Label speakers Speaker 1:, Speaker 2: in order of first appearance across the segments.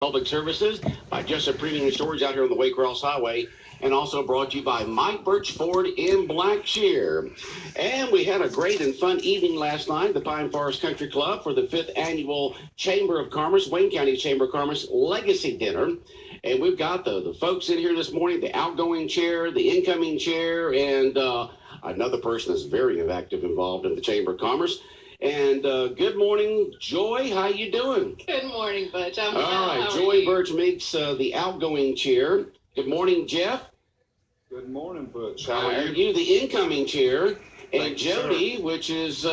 Speaker 1: Public Services by Jessup Premium Storage out here on the Waycross Highway, and also brought to you by Mike Birch Ford in Blackshear. And we had a great and fun evening last night at the Pine Forest Country Club for the 5th Annual Chamber of Commerce, Wayne County Chamber of Commerce Legacy Dinner. And we've got the folks in here this morning, the outgoing chair, the incoming chair, and another person that's very active involved in the Chamber of Commerce. And good morning, Joy. How you doing?
Speaker 2: Good morning, Butch. I'm
Speaker 1: All
Speaker 2: well.
Speaker 1: right,
Speaker 2: How
Speaker 1: Joy Birch makes the outgoing chair. Good morning, Jeff.
Speaker 3: Good morning, Butch. How are you?
Speaker 1: You the incoming chair. And
Speaker 3: Thank you,
Speaker 1: Jody,
Speaker 3: sir.
Speaker 1: which is,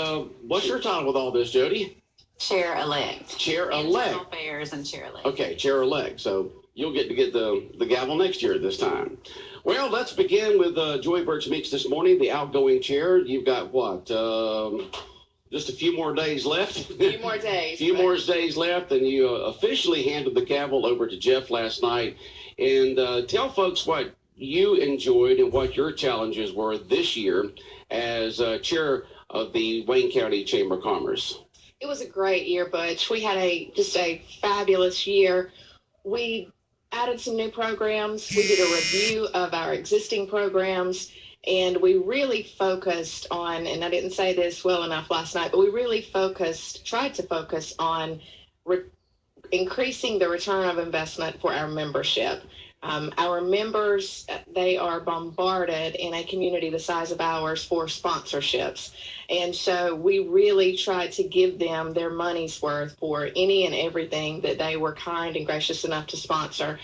Speaker 1: what's your title with all this, Jody?
Speaker 4: Chair-elect.
Speaker 1: Chair-elect.
Speaker 4: Internal Affairs and chair-elect.
Speaker 1: Okay, chair-elect. So you'll get to get the gavel next year this time. Well, let's begin with Joy Birch Meeks this morning, the outgoing chair. You've got what? Just a few more days left.
Speaker 2: A few more days.
Speaker 1: A few more days left, and you officially handed the gavel over to Jeff last night. And tell folks what you enjoyed and what your challenges were this year as chair of the Wayne County Chamber of Commerce.
Speaker 2: It was a great year, Butch. We had just a fabulous year. We added some new programs. We did a review of our existing programs. And we really focused on, and I didn't say this well enough last night, but we really tried to focus on increasing the return of investment for our membership. Our members, they are bombarded in a community the size of ours for sponsorships. And so we really tried to give them their money's worth for any and everything that they were kind and gracious enough to sponsor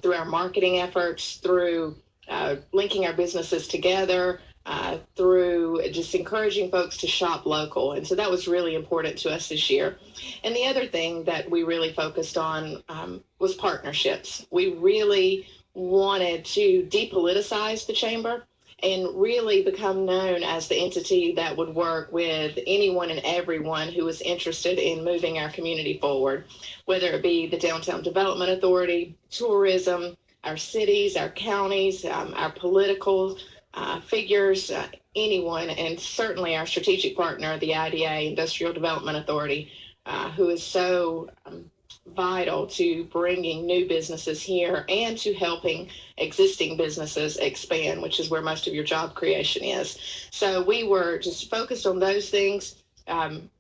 Speaker 2: through our marketing efforts, through linking our businesses together, through just encouraging folks to shop local. And so that was really important to us this year. And the other thing that we really focused on was partnerships. We really wanted to depoliticize the chamber and really become known as the entity that would work with anyone and everyone who was interested in moving our community forward, whether it be the Downtown Development Authority, tourism, our cities, our counties, our political figures, anyone, and certainly our strategic partner, the IDA, Industrial Development Authority, who is so vital to bringing new businesses here and to helping existing businesses expand, which is where most of your job creation is. So we were just focused on those things.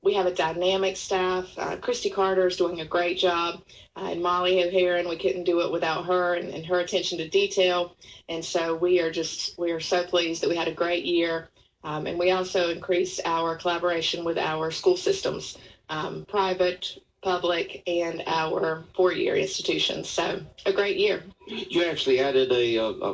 Speaker 2: We have a dynamic staff. Christy Carter is doing a great job. And Molly O'Haron, we couldn't do it without her and her attention to detail. And so we are so pleased that we had a great year. And we also increased our collaboration with our school systems, private, public, and our four-year institutions. So a great year.
Speaker 1: You actually added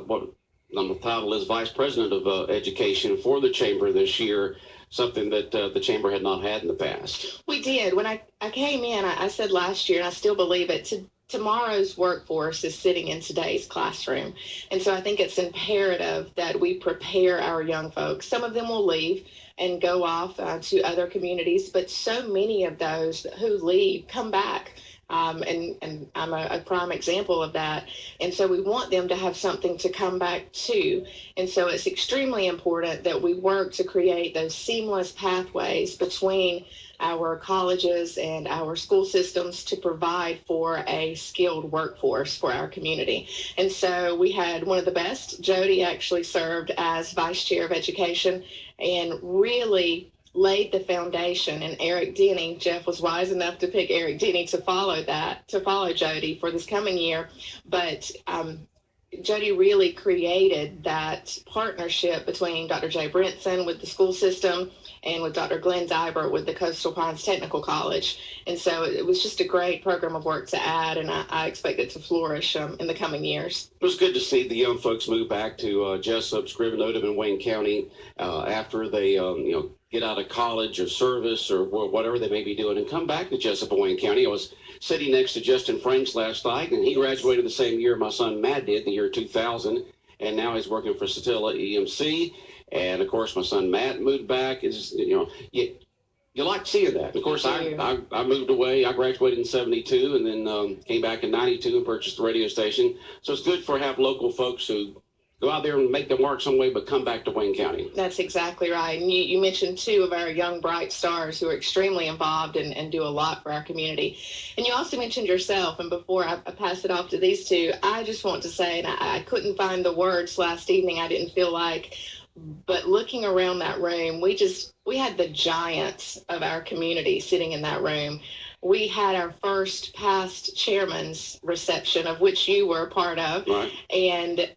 Speaker 1: what the title is Vice President of Education for the Chamber this year, something that the Chamber had not had in the past.
Speaker 2: We did. When I came in, I said last year, and I still believe it, tomorrow's workforce is sitting in today's classroom. And so I think it's imperative that we prepare our young folks. Some of them will leave and go off to other communities, but so many of those who leave come back. And I'm a prime example of that. And so we want them to have something to come back to. And so it's extremely important that we work to create those seamless pathways between our colleges and our school systems to provide for a skilled workforce for our community. And so we had one of the best. Jody actually served as Vice Chair of Education and really laid the foundation, and Eric Denny, Jeff was wise enough to pick Eric Denny to follow Jody for this coming year. But Jody really created that partnership between Dr. Jay Brinson with the school system and with Dr. Glenn Dybert with the Coastal Pines Technical College. And so it was just a great program of work to add, and I expect it to flourish in the coming years.
Speaker 1: It was good to see the young folks move back to Jessup, Scriven, Odom, and Wayne County after they, get out of college or service or whatever they may be doing and come back to Jessup and Wayne County. I was sitting next to Justin Franks last night, and he graduated the same year my son Matt did, the year 2000, and now he's working for Satilla EMC. And of course, my son Matt moved back. It's, you like seeing that. Of course, I moved away. I graduated in 72 and then came back in 92 and purchased the radio station. So it's good for have local folks who go out there and make the mark some way, but come back to Wayne County.
Speaker 2: That's exactly right. And you mentioned two of our young, bright stars who are extremely involved and do a lot for our community. And you also mentioned yourself. And before I pass it off to these two, I just want to say, and I couldn't find the words last evening, I didn't feel like, but looking around that room, we had the giants of our community sitting in that room. We had our first past chairman's reception, of which you were a part of.
Speaker 1: Right.
Speaker 2: And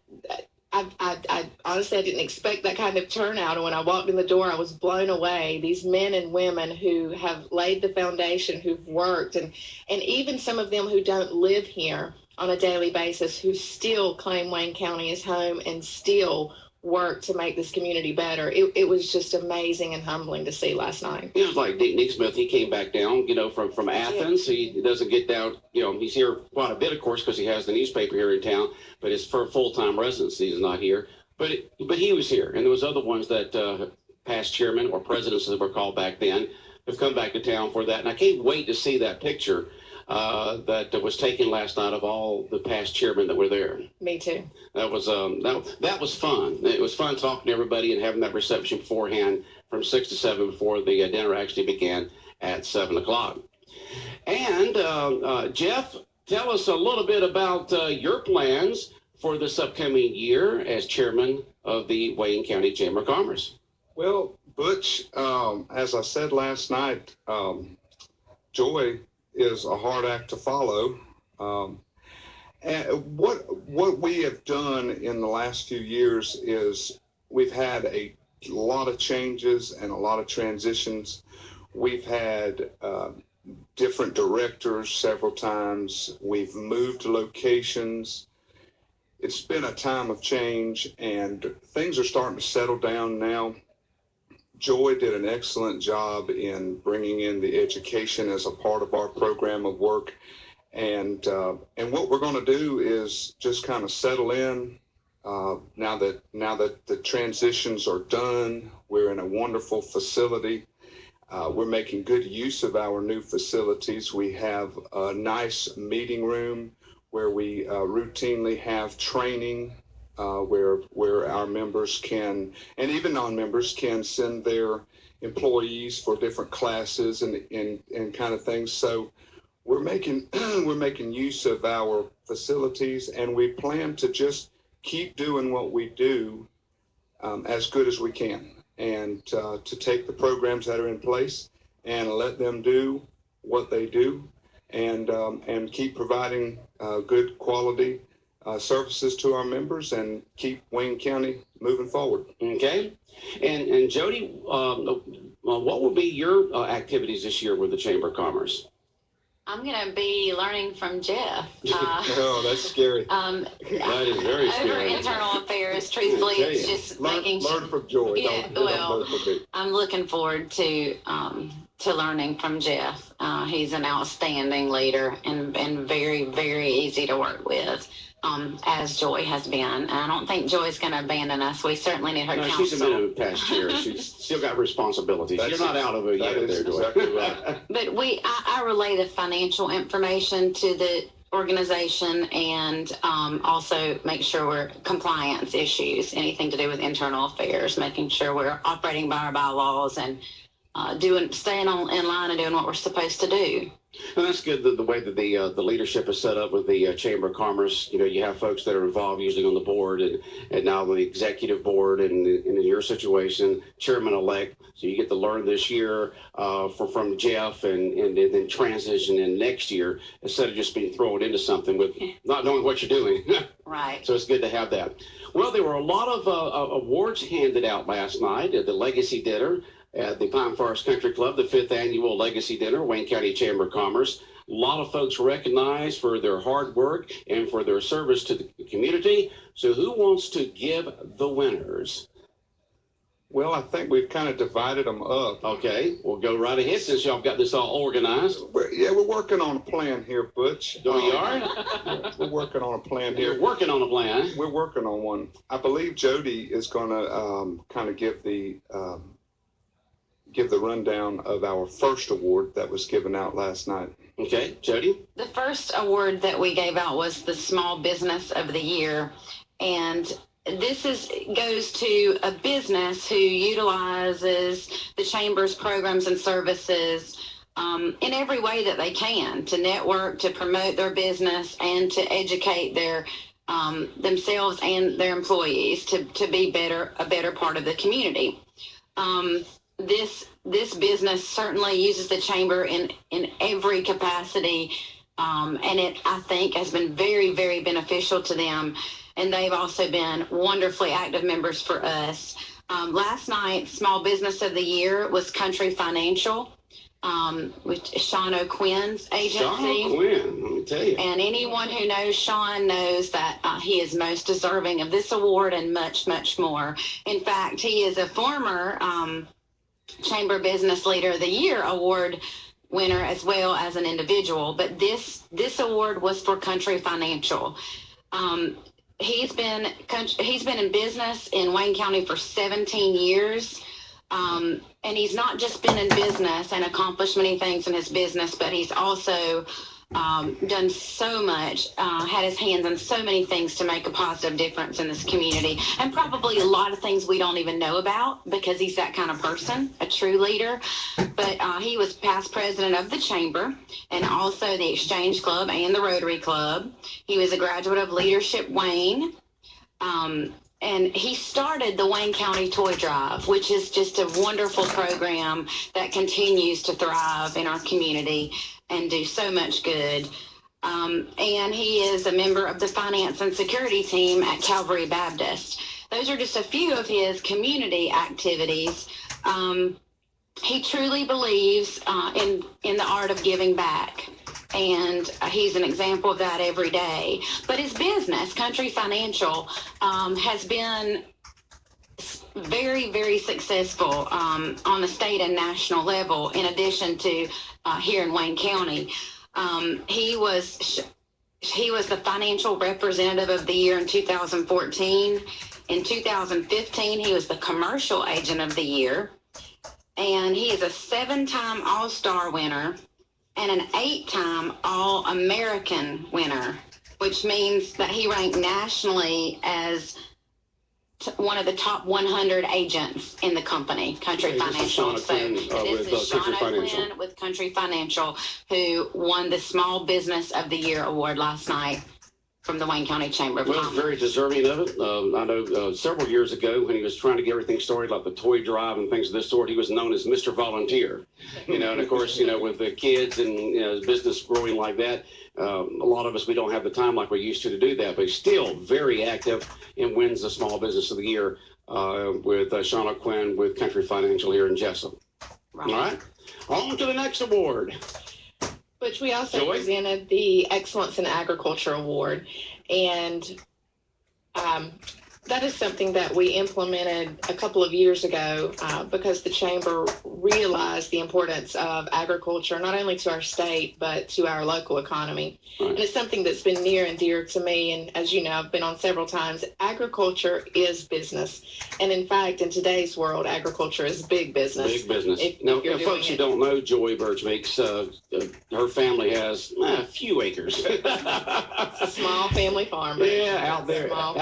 Speaker 2: I honestly, I didn't expect that kind of turnout. And when I walked in the door, I was blown away. These men and women who have laid the foundation, who've worked, and even some of them who don't live here on a daily basis, who still claim Wayne County as home and still work to make this community better. It was just amazing and humbling to see last night.
Speaker 1: It was like Nick Smith. He came back down, from Athens. He doesn't get down, he's here quite a bit, of course, because he has the newspaper here in town, but it's for full-time residency. He's not here. But he was here, and there was other ones that past chairman or presidents, as they were called back then, have come back to town for that. And I can't wait to see that picture that was taken last night of all the past chairmen that were there.
Speaker 2: Me too.
Speaker 1: That was that was fun. It was fun talking to everybody and having that reception beforehand from 6 to 7 before the dinner actually began at 7 o'clock. And Jeff, tell us a little bit about your plans for this upcoming year as chairman of the Wayne County Chamber of Commerce.
Speaker 3: Well, Butch, as I said last night, joy is a hard act to follow. And what we have done in the last few years is we've had a lot of changes and a lot of transitions. We've had different directors several times. We've moved locations. It's been a time of change, and things are starting to settle down now. Joy did an excellent job in bringing in the education as a part of our program of work. And what we're going to do is just kind of settle in. Now that the transitions are done, we're in a wonderful facility. We're making good use of our new facilities. We have a nice meeting room where we routinely have training, where our members can, and even non-members can, send their employees for different classes and kind of things. So we're making use of our facilities, and we plan to just keep doing what we do as good as we can, and to take the programs that are in place and let them do what they do, and keep providing good quality services to our members and keep Wayne County moving forward.
Speaker 1: Okay. And Jody, what will be your activities this year with the Chamber of Commerce?
Speaker 4: I'm going to be learning from Jeff.
Speaker 3: Oh, that's scary.
Speaker 1: That is very
Speaker 4: Over
Speaker 1: scary.
Speaker 4: internal affairs, truthfully, it's just making
Speaker 3: learn from Joy.
Speaker 4: Yeah,
Speaker 3: Don't
Speaker 4: well,
Speaker 3: learn from me.
Speaker 4: I'm looking forward to learning from Jeff. He's an outstanding leader and very, very easy to work with, as Joy has been. And I don't think Joy's going to abandon us. We certainly need her
Speaker 1: No,
Speaker 4: counsel.
Speaker 1: she's been in the past year. She's still got responsibilities. You're not out of it yet there, Joy.
Speaker 3: Exactly right.
Speaker 4: But I relay the financial information to the organization, and also make sure we're compliance issues, anything to do with internal affairs, making sure we're operating by our bylaws and staying in line and doing what we're supposed to do.
Speaker 1: And that's good, the way that the leadership is set up with the Chamber of Commerce. You have folks that are involved usually on the board and now the executive board, and in your situation, chairman-elect. So you get to learn this year from Jeff and then transition in next year instead of just being thrown into something with not knowing what you're doing.
Speaker 4: Right.
Speaker 1: So it's good to have that. Well, there were a lot of awards handed out last night at the Legacy Dinner at the Pine Forest Country Club, the 5th Annual Legacy Dinner, Wayne County Chamber of Commerce. A lot of folks recognized for their hard work and for their service to the community. So who wants to give the winners?
Speaker 3: Well, I think we've kind of divided them up.
Speaker 1: Okay, we'll go right ahead since y'all got this all organized.
Speaker 3: We're working on a plan here, Butch.
Speaker 1: We are?
Speaker 3: We're working on a plan here.
Speaker 1: You're working on a plan.
Speaker 3: We're working on one. I believe Jody is going to kind of give the rundown of our first award that was given out last night.
Speaker 1: Okay, Jody?
Speaker 4: The first award that we gave out was the Small Business of the Year. And goes to a business who utilizes the chamber's programs and services in every way that they can to network, to promote their business, and to educate their themselves and their employees to be a better part of the community. This business certainly uses the chamber in every capacity, and it, I think, has been very, very beneficial to them. And they've also been wonderfully active members for us. Last night, Small Business of the Year was Country Financial, with Sean O'Quinn's agency.
Speaker 1: Sean O'Quinn, let me tell you.
Speaker 4: And anyone who knows Sean knows that he is most deserving of this award and much, much more. In fact, he is a former Chamber Business Leader of the Year award winner as well as an individual. But this award was for Country Financial. He's been in business in Wayne County for 17 years. And he's not just been in business and accomplished many things in his business, but he's also done so much, had his hands in so many things to make a positive difference in this community, and probably a lot of things we don't even know about because he's that kind of person, a true leader. But he was past president of the Chamber and also the Exchange Club and the Rotary Club. He was a graduate of Leadership Wayne. And he started the Wayne County Toy Drive, which is just a wonderful program that continues to thrive in our community and do so much good. And he is a member of the Finance and Security team at Calvary Baptist. Those are just a few of his community activities. He truly believes in the art of giving back. And he's an example of that every day. But his business, Country Financial, has been very, very successful on the state and national level, in addition to here in Wayne County. He was the Financial Representative of the Year in 2014. In 2015, he was the Commercial Agent of the Year. And he is a 7-time All-Star winner and an 8-time All-American winner, which means that he ranked nationally as one of the top 100 agents in the company, Country Financial.
Speaker 1: So this is Sean O'Quinn
Speaker 4: with Country Financial, who won the Small Business of the Year award last night from the Wayne County Chamber of Commerce.
Speaker 1: Well, very deserving of it. I know several years ago when he was trying to get everything started, like the toy drive and things of this sort, he was known as Mr. Volunteer. And of course, with the kids and his business growing like that, a lot of us, we don't have the time like we used to do that. But he's still very active and wins the Small Business of the Year with Sean O'Quinn with Country Financial here in Jessup. Right. All right. On to the next award.
Speaker 2: Which we also presented the Excellence in Agriculture Award. And that is something that we implemented a couple of years ago because the Chamber realized the importance of agriculture, not only to our state, but to our local economy. Right. And it's something that's been near and dear to me. And as you know, I've been on several times. Agriculture is business. And in fact, in today's world, agriculture is big business.
Speaker 1: Big business. Now, folks who don't know Joy Birchmeeks, her family has a few acres.
Speaker 2: Small family farm.
Speaker 1: Yeah, out there on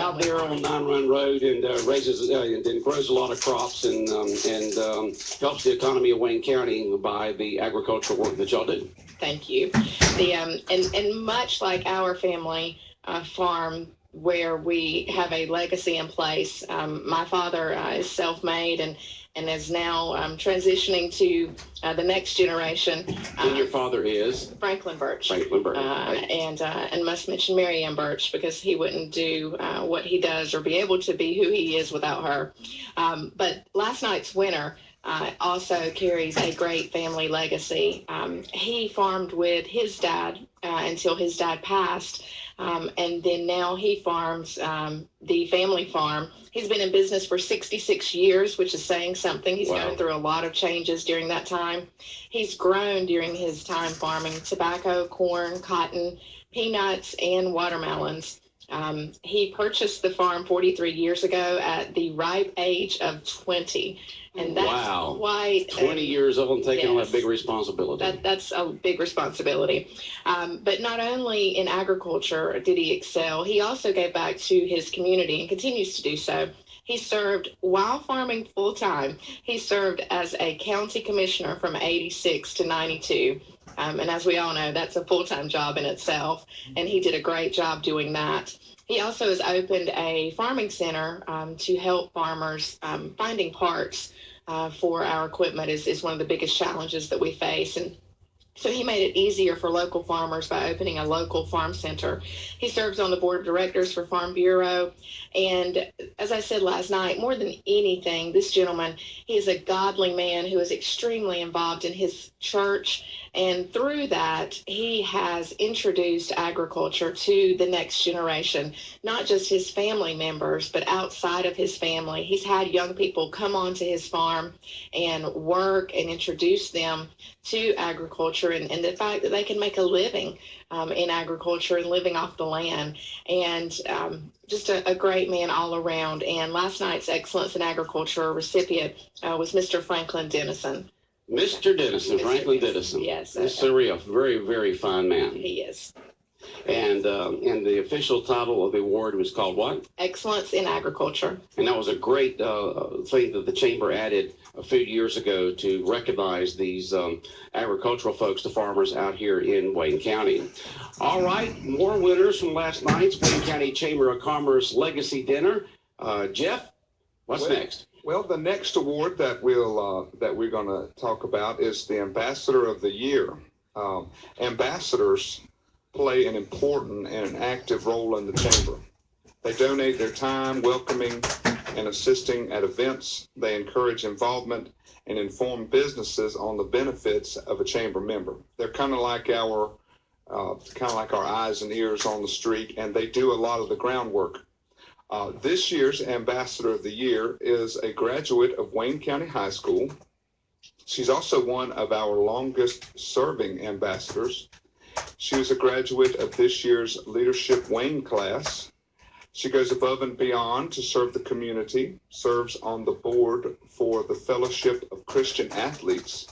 Speaker 1: 9-Run Road, and raises and grows a lot of crops and helps the economy of Wayne County by the agricultural work that y'all do.
Speaker 2: Thank you. And much like our family farm, where we have a legacy in place, my father is self-made and is now transitioning to the next generation.
Speaker 1: And your father is?
Speaker 2: Franklin Birch.
Speaker 1: Franklin Birch. Right.
Speaker 2: And must mention Mary Ann Birch, because he wouldn't do what he does or be able to be who he is without her. But last night's winner also carries a great family legacy. He farmed with his dad until his dad passed. And then now he farms the family farm. He's been in business for 66 years, which is saying something. He's gone through a lot of changes during that time. He's grown during his time farming tobacco, corn, cotton, peanuts, and watermelons. He purchased the farm 43 years ago at the ripe age of 20. And that's
Speaker 1: wow.
Speaker 2: quite
Speaker 1: 20 years old and taking on that
Speaker 2: yes.
Speaker 1: big responsibility.
Speaker 2: That's a big responsibility. But not only in agriculture did he excel, he also gave back to his community and continues to do so. He served, while farming full time, he served as a county commissioner from 86 to 92. And as we all know, that's a full time job in itself. And he did a great job doing that. He also has opened a farming center to help farmers finding parts for our equipment is one of the biggest challenges that we face. And so he made it easier for local farmers by opening a local farm center. He serves on the board of directors for Farm Bureau. And as I said last night, more than anything, this gentleman, he is a godly man who is extremely involved in his church. And through that, he has introduced agriculture to the next generation, not just his family members, but outside of his family. He's had young people come onto his farm and work and introduce them to agriculture and the fact that they can make a living in agriculture and living off the land. And just a great man all around. And last night's Excellence in Agriculture recipient was Mr. Franklin Dennison.
Speaker 1: Mr. Dennison, Franklin Dennison.
Speaker 2: Yes.
Speaker 1: This is a very, very fine man.
Speaker 2: He is.
Speaker 1: And the official title of the award was called what?
Speaker 2: Excellence in Agriculture.
Speaker 1: And that was a great thing that the Chamber added a few years ago to recognize these agricultural folks, the farmers out here in Wayne County. All right, more winners from last night's Wayne County Chamber of Commerce Legacy Dinner. Jeff, what's next?
Speaker 3: Well, the next award that we're going to talk about is the Ambassador of the Year. Ambassadors play an important and an active role in the chamber. They donate their time welcoming and assisting at events. They encourage involvement and inform businesses on the benefits of a chamber member. They're kind of like our eyes and ears on the street, and they do a lot of the groundwork. This year's Ambassador of the Year is a graduate of Wayne County High School. She's also one of our longest serving ambassadors. She was a graduate of this year's Leadership Wayne class. She goes above and beyond to serve the community, serves on the board for the Fellowship of Christian Athletes.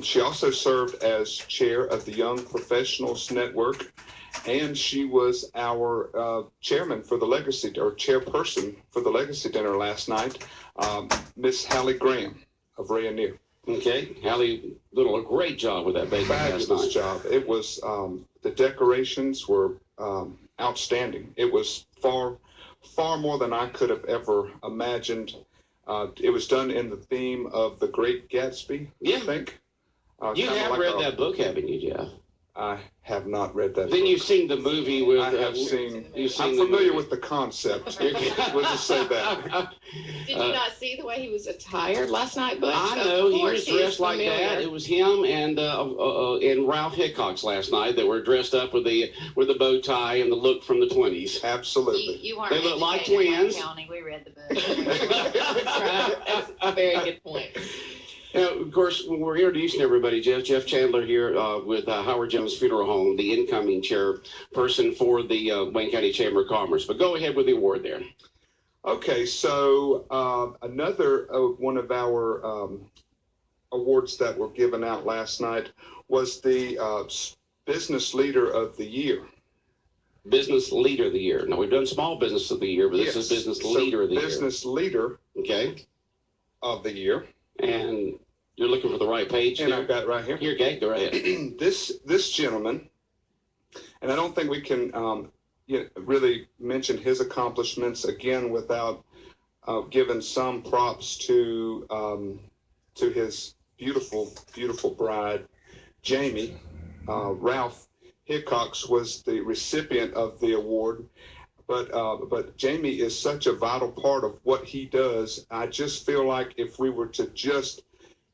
Speaker 3: She also served as chair of the Young Professionals Network, and she was our chairman for the Legacy, or chairperson for the Legacy Dinner last night, Miss Hallie Graham of Rayonier.
Speaker 1: Okay, Hallie did a great job with that baby last night.
Speaker 3: Fabulous job. It was, the decorations were outstanding. It was far more than I could have ever imagined. It was done in the theme of The Great Gatsby, I think.
Speaker 1: You have read that book, haven't you, Jeff?
Speaker 3: I have not read that
Speaker 1: Then
Speaker 3: book.
Speaker 1: you've seen the movie with...
Speaker 3: I have seen... I'm familiar with the concept. We'll just say that.
Speaker 2: Did you not see the way he was attired last night, Butch?
Speaker 1: I know, he was dressed like
Speaker 2: familiar.
Speaker 1: that. It was him and Ralph Hickox last night that were dressed up with the bow tie and the look from the 20s.
Speaker 3: Absolutely.
Speaker 4: You weren't
Speaker 1: They look like
Speaker 4: educated in Wayne
Speaker 1: twins.
Speaker 4: County. We read the book.
Speaker 2: That's right. That's a very good point.
Speaker 1: Now, of course, we're introducing everybody. Jeff Chandler here with Howard Jones Funeral Home, the incoming chairperson for the Wayne County Chamber of Commerce. But go ahead with the award there.
Speaker 3: Okay, so another one of our awards that were given out last night was the Business Leader of the Year.
Speaker 1: Business Leader of the Year. Now, we've done Small Business of the Year, but this is Business Leader of the Year.
Speaker 3: Business Leader
Speaker 1: Okay.
Speaker 3: of the Year.
Speaker 1: And you're looking for the right page
Speaker 3: And
Speaker 1: there?
Speaker 3: I've got it right here.
Speaker 1: Here, okay, go ahead.
Speaker 3: This gentleman, and I don't think we can really mention his accomplishments again without giving some props to his beautiful bride, Jamie. Ralph Hickox was the recipient of the award. But Jamie is such a vital part of what he does. I just feel like if we were to just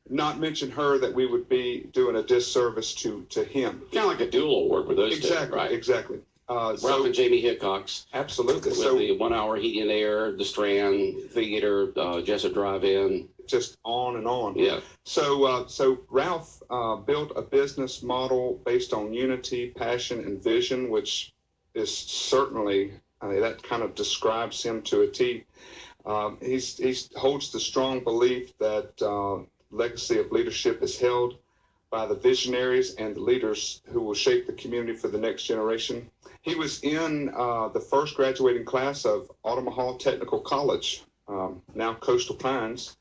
Speaker 3: not mention her, that we would be doing a disservice to him.
Speaker 1: Kind of like a dual award with those two, right?
Speaker 3: Exactly.
Speaker 1: Ralph and Jamie Hickox.
Speaker 3: Absolutely.
Speaker 1: With the 1 hour heat and air, the Strand Theater, Jessup Drive-In.
Speaker 3: Just on and on.
Speaker 1: Yeah.
Speaker 3: So Ralph built a business model based on unity, passion, and vision, which is certainly I mean, that kind of describes him to a T. He holds the strong belief that legacy of leadership is held by the visionaries and the leaders who will shape the community for the next generation. He was in the first graduating class of Omaha Technical College, now Coastal Pines.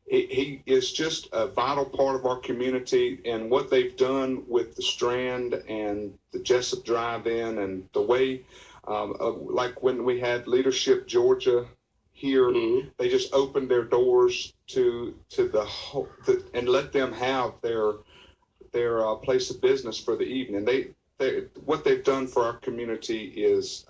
Speaker 3: He is just a vital part of our community, and what they've done with the Strand and the Jessup Drive-In and the way, like when we had Leadership Georgia here, they just opened their doors to the whole, and let them have their place of business for the evening. They what they've done for our community is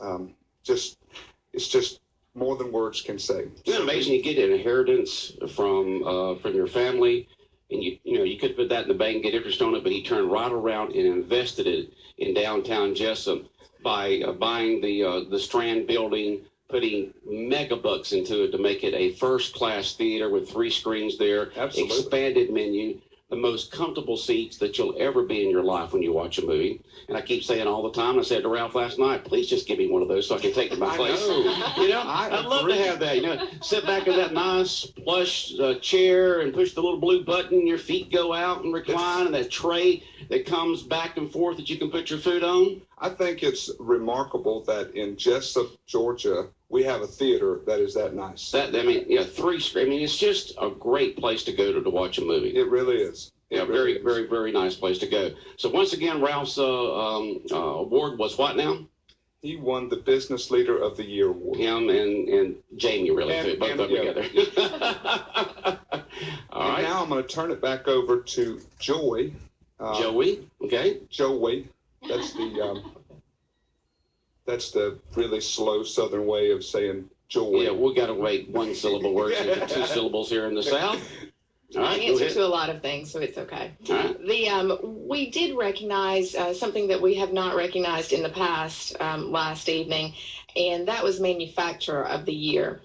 Speaker 3: it's just more than words can say.
Speaker 1: Isn't it amazing? You get an inheritance from your family, and you could put that in the bank and get interest on it, but he turned right around and invested it in downtown Jessup by buying the Strand building, putting mega bucks into it to make it a first-class theater with 3 screens there,
Speaker 3: Absolutely.
Speaker 1: Expanded menu, the most comfortable seats that you'll ever be in your life when you watch a movie. And I keep saying all the time, I said to Ralph last night, please just give me one of those so I can take it to my place. I'd love to have that. Sit back in that nice plush chair and push the little blue button, your feet go out and recline, and that tray that comes back and forth that you can put your food on.
Speaker 3: I think it's remarkable that in Jessup, Georgia, we have a theater that is that nice.
Speaker 1: 3 screens. I mean, it's just a great place to go to watch a movie.
Speaker 3: It really is.
Speaker 1: Yeah, very, very, very nice place to go. So once again, Ralph's award was what now?
Speaker 3: He won the Business Leader of the Year award.
Speaker 1: Him and Jamie, really, too, both of them together. All right.
Speaker 3: Now I'm going to turn it back over to Joy.
Speaker 1: Joey, okay.
Speaker 3: Joey. That's the really slow Southern way of saying joy.
Speaker 1: Yeah, we got to wait 1 syllable words into 2 syllables here in the South. All right,
Speaker 2: I answer to a lot of things, so it's okay.
Speaker 1: All right.
Speaker 2: We did recognize something that we have not recognized in the past last evening, and that was Manufacturer of the Year.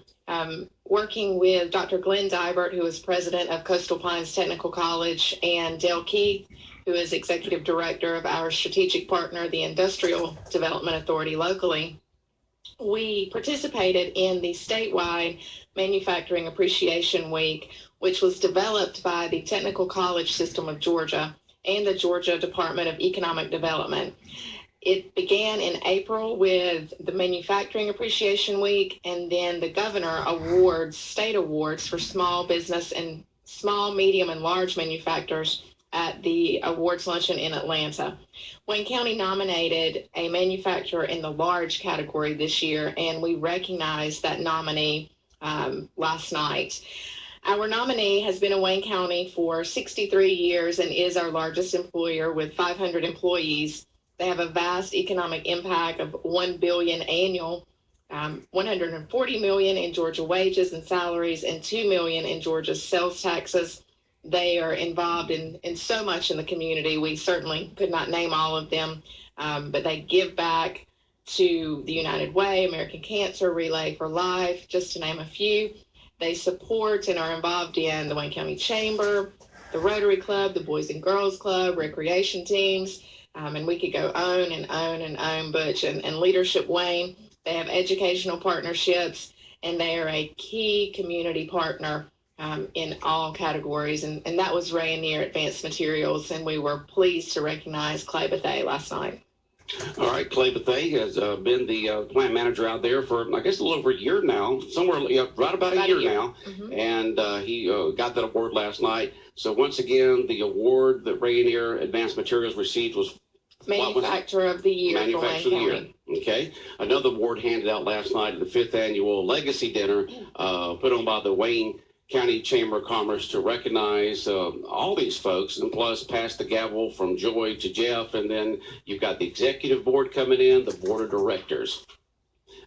Speaker 2: Working with Dr. Glenn Dybert, who is president of Coastal Pines Technical College, and Dale Keith, who is executive director of our strategic partner, the Industrial Development Authority locally, we participated in the statewide Manufacturing Appreciation Week, which was developed by the Technical College System of Georgia and the Georgia Department of Economic Development. It began in April with the Manufacturing Appreciation Week, and then the governor awards, state awards for small business and small, medium, and large manufacturers at the awards luncheon in Atlanta. Wayne County nominated a manufacturer in the large category this year, and we recognized that nominee last night. Our nominee has been in Wayne County for 63 years and is our largest employer with 500 employees. They have a vast economic impact of $1 billion annual, $140 million in Georgia wages and salaries, and $2 million in Georgia's sales taxes. They are involved in so much in the community. We certainly could not name all of them, but they give back to the United Way, American Cancer, Relay for Life, just to name a few. They support and are involved in the Wayne County Chamber, the Rotary Club, the Boys and Girls Club, recreation teams, and we could go on and on and on, Butch, and Leadership Wayne. They have educational partnerships, and they are a key community partner in all categories, and that was Rayonier Advanced Materials, and we were pleased to recognize Clay Bethay last night.
Speaker 1: All right, Clay Bethay has been the plant manager out there for, I guess, a little over a year now, somewhere right about a year now, and he got that award last night. So once again, the award that Rayonier Advanced Materials received was
Speaker 2: Manufacturer of the Year for Wayne County.
Speaker 1: Okay. Another award handed out last night at the 5th Annual Legacy Dinner put on by the Wayne County Chamber of Commerce to recognize all these folks, and plus pass the gavel from Joy to Jeff, and then you've got the executive board coming in, the board of directors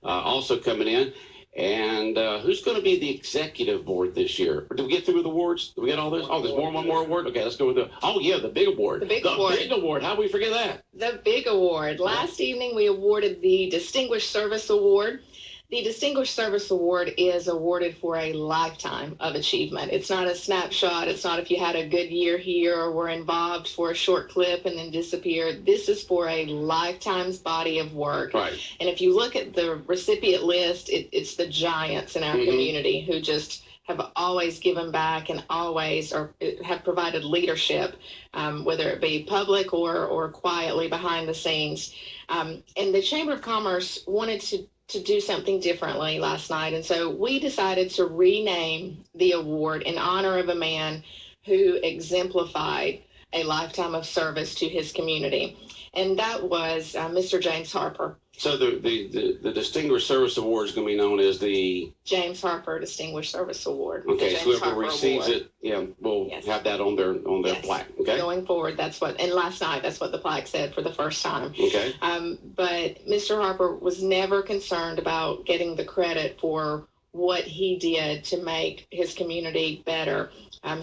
Speaker 1: also coming in, and who's going to be the executive board this year? Did we get through the awards? Did we get all this? Oh, there's one more award? Okay, let's go with the big award.
Speaker 2: The big award.
Speaker 1: Big award. How do we forget that?
Speaker 2: The big award. Last evening, we awarded the Distinguished Service Award. The Distinguished Service Award is awarded for a lifetime of achievement. It's not a snapshot. It's not if you had a good year here or were involved for a short clip and then disappeared. This is for a lifetime's body of work.
Speaker 1: Right.
Speaker 2: And if you look at the recipient list, it's the giants in our community who just have always given back and always have provided leadership, whether it be public or quietly behind the scenes. And the Chamber of Commerce wanted to do something differently last night. And so we decided to rename the award in honor of a man who exemplified a lifetime of service to his community. And that was Mr. James Harper.
Speaker 1: So the Distinguished Service Award is going to be known as the
Speaker 2: James Harper Distinguished Service Award.
Speaker 1: Okay, so whoever receives it, will have that on their plaque. Okay.
Speaker 2: Going forward, and last night that's what the plaque said for the first time.
Speaker 1: Okay.
Speaker 2: But Mr. Harper was never concerned about getting the credit for what he did to make his community better.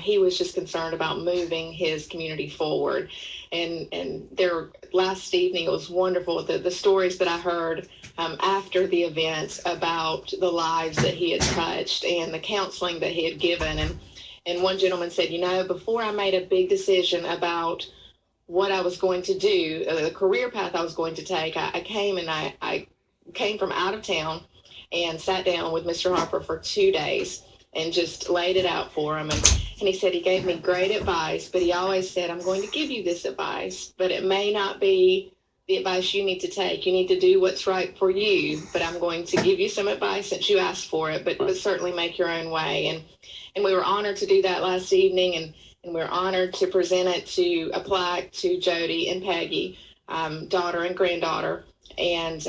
Speaker 2: He was just concerned about moving his community forward. And there, last evening, it was wonderful, the stories that I heard after the event about the lives that he had touched and the counseling that he had given. And one gentleman said, before I made a big decision about what I was going to do, the career path I was going to take, I came from out of town and sat down with Mr. Harper for 2 days and just laid it out for him. And he said he gave me great advice, but he always said, I'm going to give you this advice, but it may not be the advice you need to take. You need to do what's right for you, but I'm going to give you some advice since you asked for it, but certainly make your own way. And we were honored to do that last evening, and we were honored to present it to a plaque to Jody and Peggy, daughter and granddaughter. And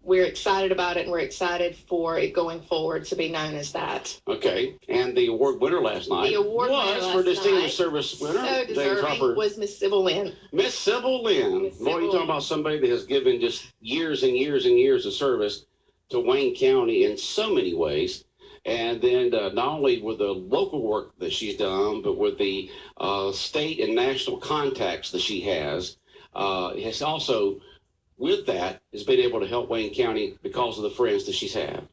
Speaker 2: we're excited about it, and we're excited for it going forward to be known as that.
Speaker 1: Okay. And the award winner last night was for Distinguished Service winner.
Speaker 2: So deserving was Miss Sybil Lynn.
Speaker 1: Miss Sybil Lynn. Boy, you're talking about somebody that has given just years and years and years of service to Wayne County in so many ways. And then not only with the local work that she's done, but with the state and national contacts that she has also, with that, has been able to help Wayne County because of the friends that she's had.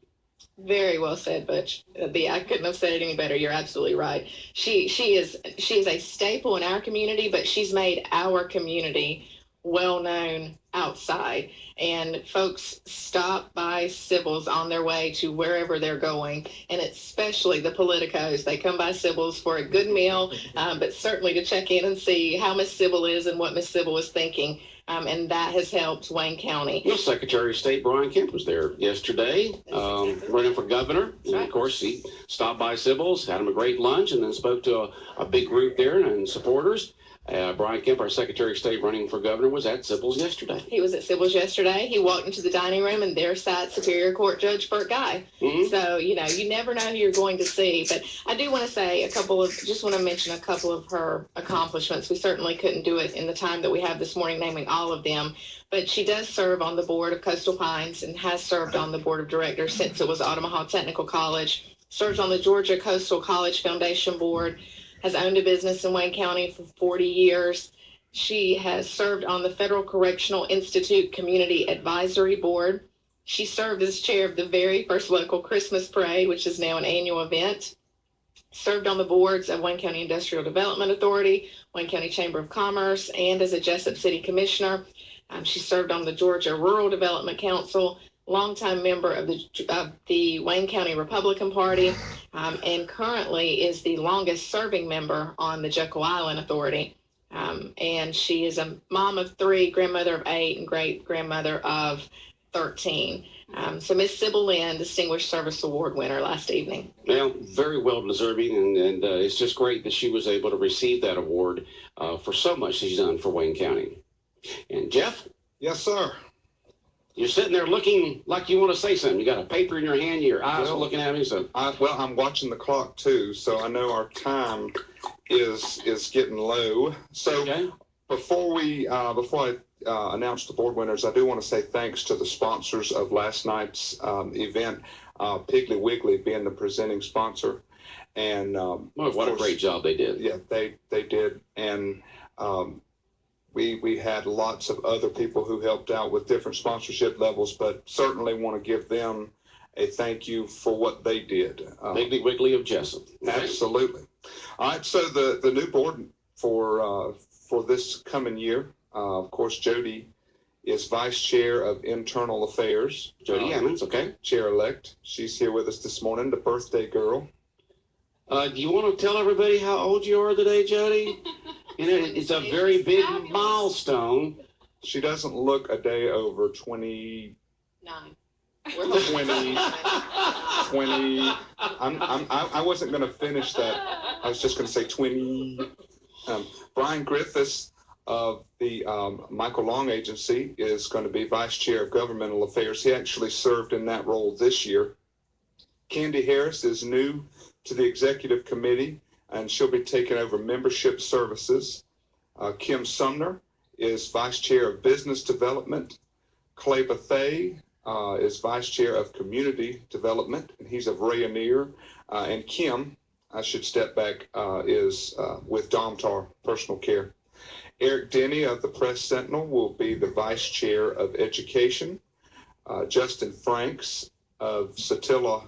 Speaker 2: Very well said, Butch. I couldn't have said it any better. You're absolutely right. She is a staple in our community, but she's made our community well known outside. And folks stop by Sybil's on their way to wherever they're going, and especially the politicos. They come by Sybil's for a good meal, but certainly to check in and see how Miss Sybil is and what Miss Sybil is thinking. And that has helped Wayne County.
Speaker 1: Well, Secretary of State Brian Kemp was there yesterday, running for governor. And of course, he stopped by Sybil's, had him a great lunch, and then spoke to a big group there and supporters. Brian Kemp, our Secretary of State running for governor, was at Sybil's yesterday.
Speaker 2: He was at Sybil's yesterday. He walked into the dining room, and there sat Superior Court Judge Burt Guy. So, you never know who you're going to see. But I do want to say just want to mention a couple of her accomplishments. We certainly couldn't do it in the time that we have this morning, naming all of them. But she does serve on the board of Coastal Pines and has served on the board of directors since it was Omaha Technical College. Serves on the Georgia Coastal College Foundation Board. Has owned a business in Wayne County for 40 years. She has served on the Federal Correctional Institute Community Advisory Board. She served as chair of the very first local Christmas parade, which is now an annual event. Served on the boards of Wayne County Industrial Development Authority, Wayne County Chamber of Commerce, and as a Jessup City Commissioner. She served on the Georgia Rural Development Council, longtime member of the Wayne County Republican Party, and currently is the longest serving member on the Jekyll Island Authority. And she is a mom of 3, grandmother of 8, and great-grandmother of 13. So Miss Sybil Lynn, Distinguished Service Award winner last evening.
Speaker 1: Well, very well deserving, and it's just great that she was able to receive that award for so much she's done for Wayne County. And Jeff?
Speaker 3: Yes, sir.
Speaker 1: You're sitting there looking like you want to say something. You got a paper in your hand, your eyes are looking at me. So
Speaker 3: I'm watching the clock too, so I know our time is getting low. So before I announce the board winners, I do want to say thanks to the sponsors of last night's event, Piggly Wiggly being the presenting sponsor, and
Speaker 1: what a great job they did.
Speaker 3: Yeah, they did, and We had lots of other people who helped out with different sponsorship levels, but certainly want to give them a thank you for what they did.
Speaker 1: Wiggly Wiggly of Jessup.
Speaker 3: Absolutely. All right, so the new board for this coming year, of course, Jody is Vice Chair of Internal Affairs.
Speaker 1: Jody Ammons, okay.
Speaker 3: Chair-elect. She's here with us this morning, the birthday girl.
Speaker 1: Do you want to tell everybody how old you are today, Jody? You know, it's a very big milestone.
Speaker 3: She doesn't look a day over 20. 20. I wasn't going to finish that. I was just going to say 20. Brian Griffiths of the Michael Long Agency is going to be Vice Chair of Governmental Affairs. He actually served in that role this year. Candy Harris is new to the Executive Committee, and she'll be taking over membership services. Kim Sumner is Vice Chair of Business Development. Clay Bethay is Vice Chair of Community Development, and he's of Rayonier. And Kim, I should step back, is with Domtar Personal Care. Eric Denny of the Press Sentinel will be the Vice Chair of Education. Justin Franks of Satilla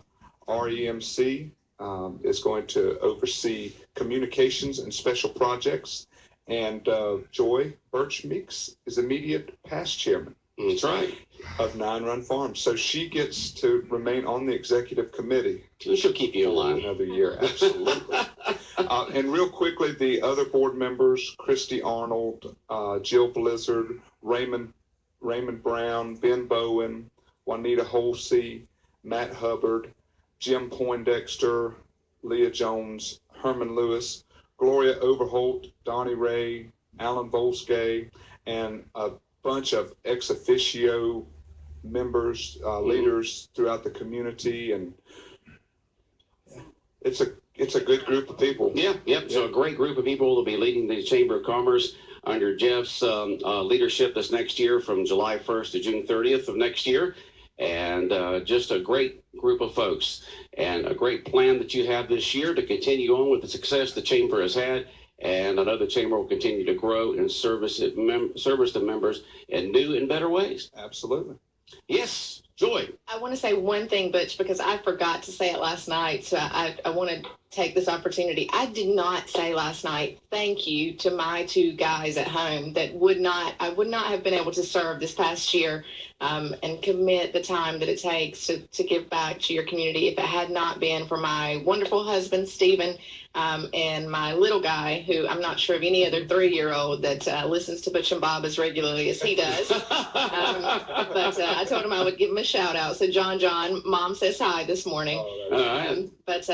Speaker 3: REMC is going to oversee communications and special projects. And Joy Birch Meeks is immediate past chairman.
Speaker 1: That's right.
Speaker 3: Of Nine Run Farms. So she gets to remain on the executive committee.
Speaker 1: She'll keep you in line.
Speaker 3: Another year, absolutely. And real quickly, the other board members, Christy Arnold, Jill Blizzard, Raymond Brown, Ben Bowen, Juanita Holsey, Matt Hubbard, Jim Poindexter, Leah Jones, Herman Lewis, Gloria Overholt, Donnie Ray, Alan Volskay, and a bunch of ex officio members, leaders throughout the community, and it's a good group of people.
Speaker 1: Yep. So a great group of people will be leading the Chamber of Commerce under Jeff's leadership this next year from July 1st to June 30th of next year. And just a great group of folks and a great plan that you have this year to continue on with the success the Chamber has had. And I know the Chamber will continue to grow and service the members in new and better ways.
Speaker 3: Absolutely.
Speaker 1: Yes, Joy.
Speaker 2: I want to say one thing, Butch, because I forgot to say it last night, so I want to take this opportunity. I did not say last night thank you to my two guys at home that I would not have been able to serve this past year and commit the time that it takes to give back to your community if it had not been for my wonderful husband, Stephen, and my little guy, who I'm not sure of any other 3-year-old that listens to Butch and Bob as regularly as he does. But I told him I would give him a shout out. So John, Mom says hi this morning. But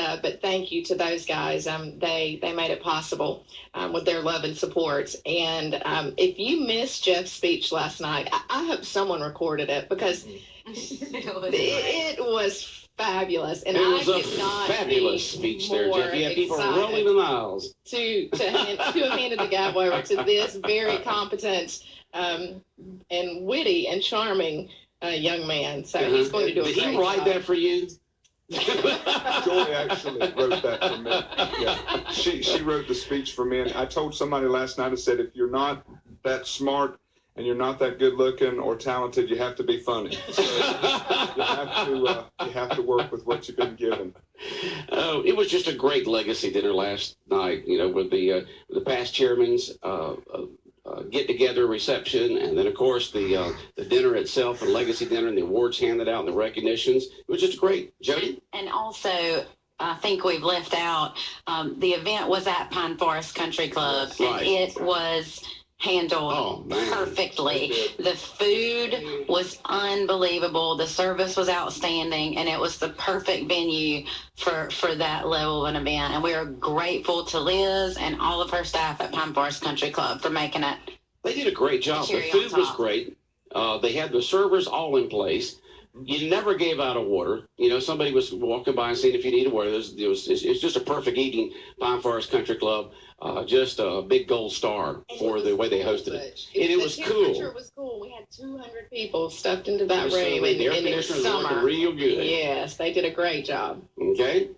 Speaker 2: thank you to those guys. They made it possible with their love and support. And if you missed Jeff's speech last night, I hope someone recorded it because it was fabulous. And
Speaker 1: it was
Speaker 2: I could not
Speaker 1: fabulous speech there, Jeff. You had people rolling the aisles.
Speaker 2: To have handed the gavel over to this very competent and witty and charming young man. So he's going to do a great job.
Speaker 1: Did he write that for you?
Speaker 3: Joy actually wrote that for me. Yeah. She wrote the speech for me. And I told somebody last night, I said, if you're not that smart and you're not that good looking or talented, you have to be funny. So you have to work with what you've been given.
Speaker 1: Oh, it was just a great legacy dinner last night, with the past chairman's get-together reception, and then, of course, the dinner itself, and legacy dinner, and the awards handed out, and the recognitions. It was just great. Jody?
Speaker 4: And also, I think we've left out, the event was at Pine Forest Country Club,
Speaker 1: Right.
Speaker 4: And it was handled perfectly. The food was unbelievable. The service was outstanding, and it was the perfect venue for that level of an event. And we are grateful to Liz and all of her staff at Pine Forest Country Club for making it.
Speaker 1: They did a great job. The food was great. They had the servers all in place. You never gave out a water. Somebody was walking by and seeing if you needed water. It's just a perfect evening. Pine Forest Country Club, just a big gold star for the way they hosted it. And it was cool.
Speaker 2: The temperature was cool. We had 200 people stuffed into that room.
Speaker 1: The air conditioners worked real good.
Speaker 2: Yes, they did a great job.
Speaker 1: Okay.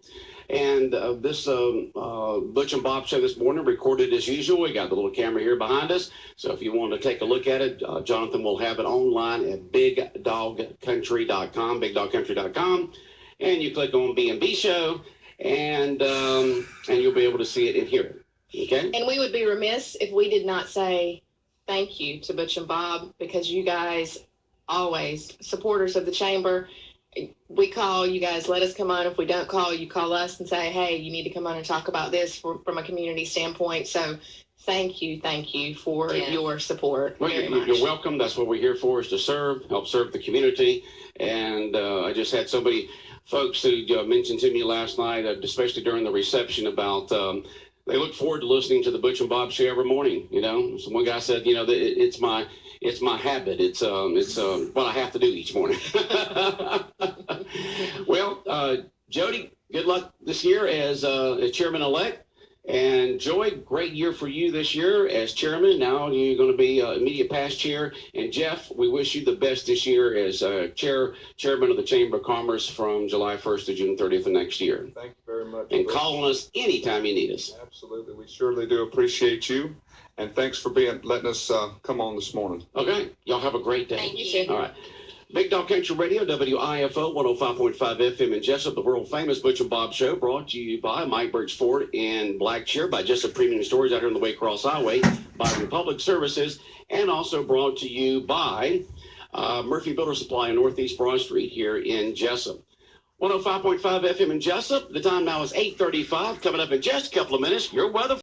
Speaker 1: And this Butch and Bob show this morning recorded as usual. We got the little camera here behind us. So if you want to take a look at it, Jonathan will have it online at bigdogcountry.com, bigdogcountry.com. And you click on B&B show, and you'll be able to see it and hear it. Okay?
Speaker 2: And we would be remiss if we did not say thank you to Butch and Bob, because you guys always supporters of the chamber. We call, you guys let us come on. If we don't call, you call us and say, hey, you need to come on and talk about this from a community standpoint. So thank you for your support.
Speaker 1: Well, you're welcome. That's what we're here for, is to help serve the community. And I just had folks who mentioned to me last night, especially during the reception, about they look forward to listening to the Butch and Bob show every morning. So one guy said, it's my habit. It's what I have to do each morning. Well, Jody, good luck this year as chairman-elect. And Joy, great year for you this year as chairman. Now you're going to be immediate past chair. And Jeff, we wish you the best this year as chairman of the Chamber of Commerce from July 1st to June 30th of next year.
Speaker 3: Thank you very much.
Speaker 1: And call on us anytime you need us.
Speaker 3: Absolutely. We surely do appreciate you. And thanks for letting us come on this morning.
Speaker 1: Okay. Y'all have a great day.
Speaker 4: Thank you.
Speaker 1: All right. Big Dog Country Radio, WIFO 105.5 FM in Jessup, the world famous Butch and Bob show, brought to you by Mike Birch Ford in Blackshear, by Jessup Premium Storage out here on the Waycross Highway, by Republic Services, and also brought to you by Murphy Builder Supply in Northeast Broad Street here in Jessup. 105.5 FM in Jessup. The time now is 8:35. Coming up in just a couple of minutes, your weather.